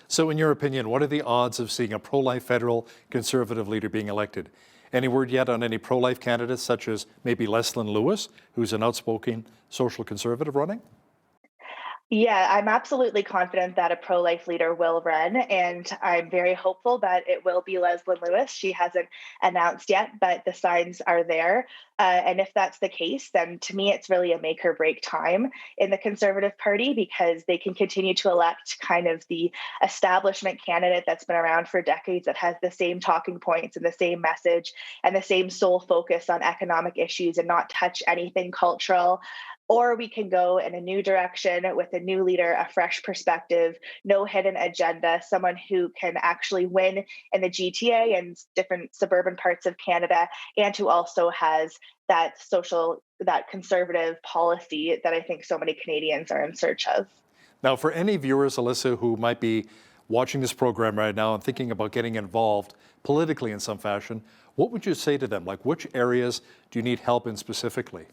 So in your opinion, what are the odds of seeing a pro-life federal Conservative leader being elected? Any word yet on any pro-life candidates, such as maybe Leslyn Lewis, who's an outspoken social conservative running? Yeah, I'm absolutely confident that a pro-life leader will run, and I'm very hopeful that it will be Leslyn Lewis. She hasn't announced yet, but the signs are there. And if that's the case, then to me, it's really a make or break time in the Conservative Party, because they can continue to elect kind of the establishment candidate that's been around for decades, that has the same talking points and the same message and the same sole focus on economic issues and not touch anything cultural. Or we can go in a new direction with a new leader, a fresh perspective, no hidden agenda, someone who can actually win in the GTA and different suburban parts of Canada, and who also has that conservative policy that I think so many Canadians are in search of. Now, for any viewers, Alyssa, who might be watching this program right now and thinking about getting involved politically in some fashion, what would you say to them? Like, which areas do you need help in specifically?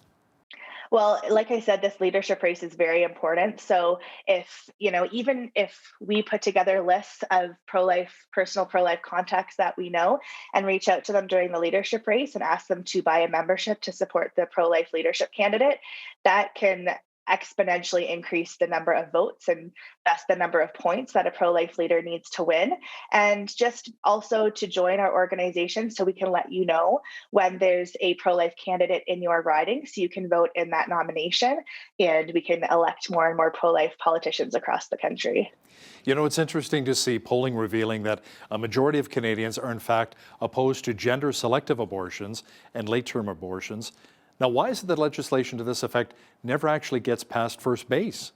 Well, like I said, this leadership race is very important. So even if we put together lists of personal pro-life contacts that we know, and reach out to them during the leadership race and ask them to buy a membership to support the pro-life leadership candidate, that can exponentially increase the number of votes, and that's the number of points that a pro-life leader needs to win. And just also to join our organization so we can let you know when there's a pro-life candidate in your riding, so you can vote in that nomination, and we can elect more and more pro-life politicians across the country. It's interesting to see polling revealing that a majority of Canadians are in fact opposed to gender-selective abortions and late-term abortions. Now, why is it that legislation to this effect never actually gets past first base?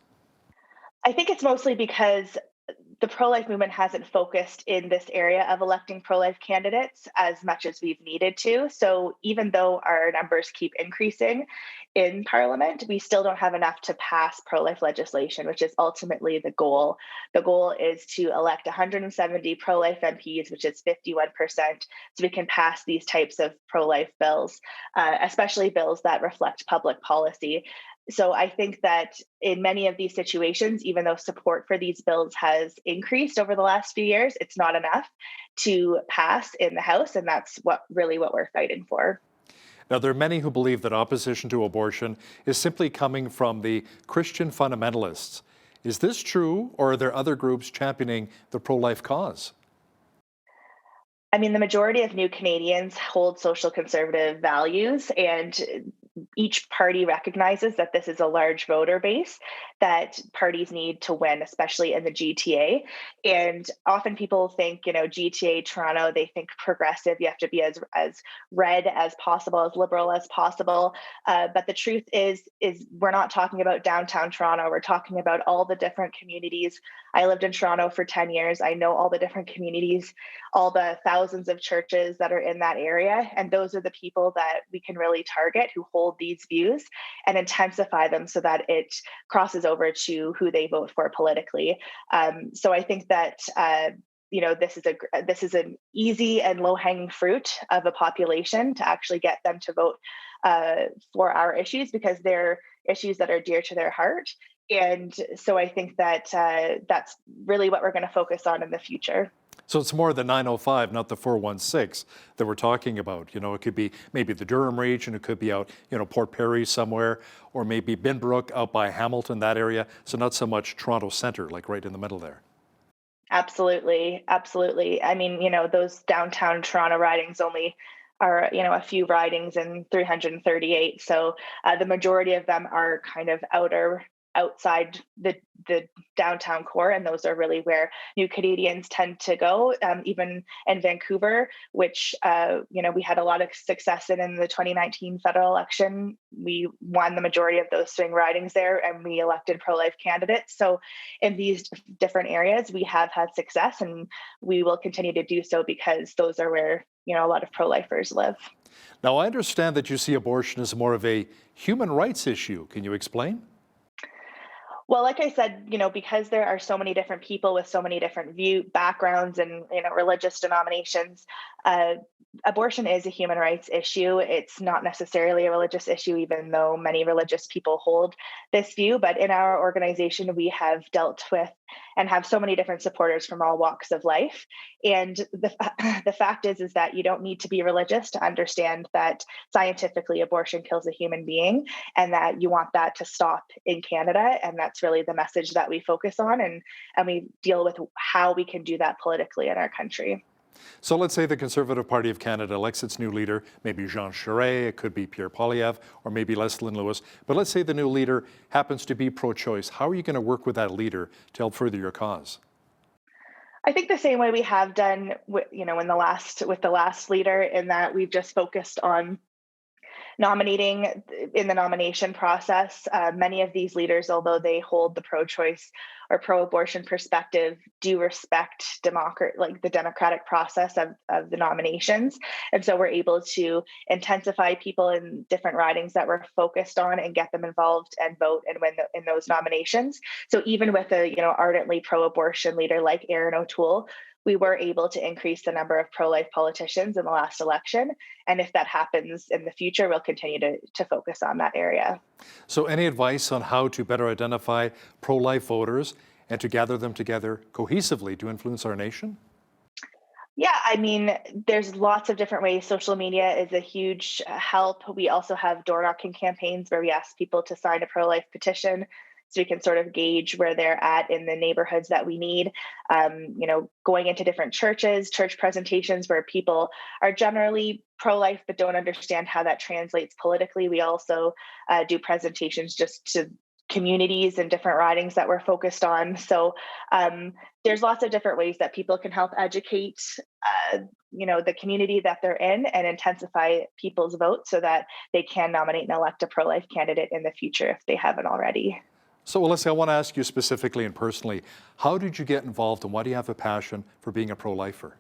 I think it's mostly because the pro-life movement hasn't focused in this area of electing pro-life candidates as much as we've needed to. So even though our numbers keep increasing in Parliament, we still don't have enough to pass pro-life legislation, which is ultimately the goal. The goal is to elect 170 pro-life MPs, which is 51%, so we can pass these types of pro-life bills, especially bills that reflect public policy. So I think that in many of these situations, even though support for these bills has increased over the last few years, it's not enough to pass in the House, and that's what we're fighting for. Now, there are many who believe that opposition to abortion is simply coming from the Christian fundamentalists. Is this true, or are there other groups championing the pro-life cause? I mean, the majority of new Canadians hold social conservative values, and each party recognizes that this is a large voter base that parties need to win, especially in the GTA. And often people think, GTA, Toronto, they think progressive, you have to be as red as possible, as liberal as possible. But the truth is we're not talking about downtown Toronto. We're talking about all the different communities. I lived in Toronto for 10 years. I know all the different communities, all the thousands of churches that are in that area. And those are the people that we can really target who hold these views and intensify them so that it crosses over to who they vote for politically. So I think that this is an easy and low-hanging fruit of a population to actually get them to vote for our issues, because they're issues that are dear to their heart. And so I think that that's really what we're going to focus on in the future. So it's more the 905, not the 416 that we're talking about. It could be maybe the Durham region, it could be out, Port Perry somewhere, or maybe Binbrook out by Hamilton, that area. So not so much Toronto Centre, like right in the middle there. Absolutely. Absolutely. I mean, those downtown Toronto ridings only are, a few ridings in 338. So the majority of them are kind of outside the downtown core, and those are really where new Canadians tend to go. Even in Vancouver, which we had a lot of success in the 2019 federal election, we won the majority of those swing ridings there, and we elected pro-life candidates. So in these different areas, we have had success, and we will continue to do so because those are where a lot of pro-lifers live. Now, I understand that you see abortion as more of a human rights issue. Can you explain? Well, like I said, because there are so many different people with so many different backgrounds and religious denominations, abortion is a human rights issue. It's not necessarily a religious issue, even though many religious people hold this view. But in our organization, we have dealt with and have so many different supporters from all walks of life. And the fact is that you don't need to be religious to understand that scientifically abortion kills a human being, and that you want that to stop in Canada. And that's really the message that we focus on, and we deal with how we can do that politically in our country. So let's say the Conservative Party of Canada elects its new leader, maybe Jean Charest, it could be Pierre Poilievre, or maybe Leslyn Lewis. But let's say the new leader happens to be pro-choice. How are you going to work with that leader to help further your cause? I think the same way we have done, with the last leader, in that we've just focused on nominating in the nomination process. Many of these leaders, although they hold the pro-choice or pro-abortion perspective, do respect the democratic process of the nominations. And so we're able to intensify people in different ridings that we're focused on and get them involved and vote and win in those nominations. So even with a ardently pro-abortion leader like Erin O'Toole, we were able to increase the number of pro-life politicians in the last election. And if that happens in the future, we'll continue to focus on that area. So any advice on how to better identify pro-life voters and to gather them together cohesively to influence our nation? Yeah, I mean, there's lots of different ways. Social media is a huge help. We also have door knocking campaigns where we ask people to sign a pro-life petition, so we can sort of gauge where they're at in the neighborhoods that we need. Going into different church presentations where people are generally pro-life but don't understand how that translates politically. We also do presentations just to communities and different ridings that we're focused on. So there's lots of different ways that people can help educate the community that they're in and intensify people's votes so that they can nominate and elect a pro-life candidate in the future if they haven't already. So, Alyssa, I want to ask you specifically and personally, how did you get involved and why do you have a passion for being a pro-lifer?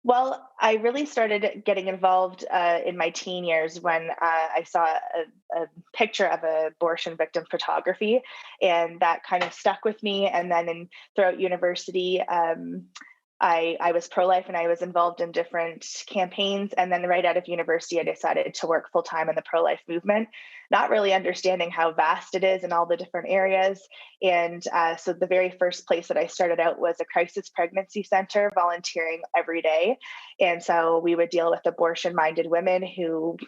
Well, I really started getting involved in my teen years when I saw a picture of abortion victim photography, and that kind of stuck with me. And then throughout university, I was pro-life and I was involved in different campaigns. And then right out of university, I decided to work full-time in the pro-life movement, not really understanding how vast it is in all the different areas. And so the very first place that I started out was a crisis pregnancy center, volunteering every day. And so we would deal with abortion-minded women who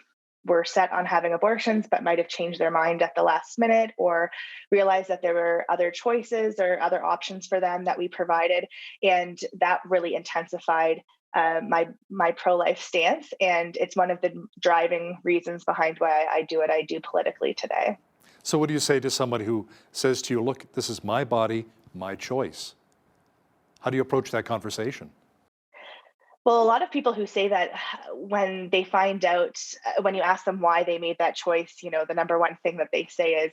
were set on having abortions, but might have changed their mind at the last minute or realized that there were other choices or other options for them that we provided. And that really intensified my pro-life stance, and it's one of the driving reasons behind why I do what I do politically today. So what do you say to somebody who says to you, look, this is my body, my choice? How do you approach that conversation? Well, a lot of people who say that, when they find out, when you ask them why they made that choice, the number one thing that they say is,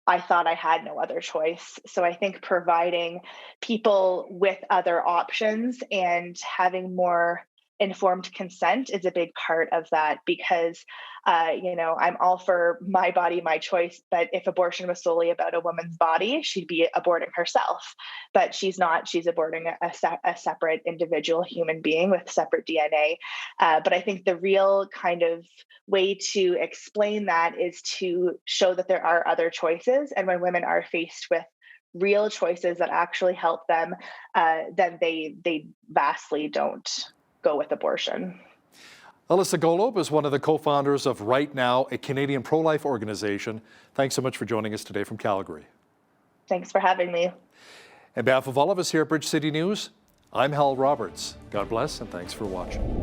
I thought I had no other choice. So I think providing people with other options and having more informed consent is a big part of that, because I'm all for my body, my choice, but if abortion was solely about a woman's body, she'd be aborting herself. But she's not. She's aborting a separate individual human being with separate DNA. But I think the real kind of way to explain that is to show that there are other choices, and when women are faced with real choices that actually help them, then they vastly don't go with abortion. Alyssa Golob is one of the co-founders of Right Now, a Canadian pro-life organization. Thanks so much for joining us today from Calgary. Thanks for having me. On behalf of all of us here at Bridge City News, I'm Hal Roberts. God bless and thanks for watching.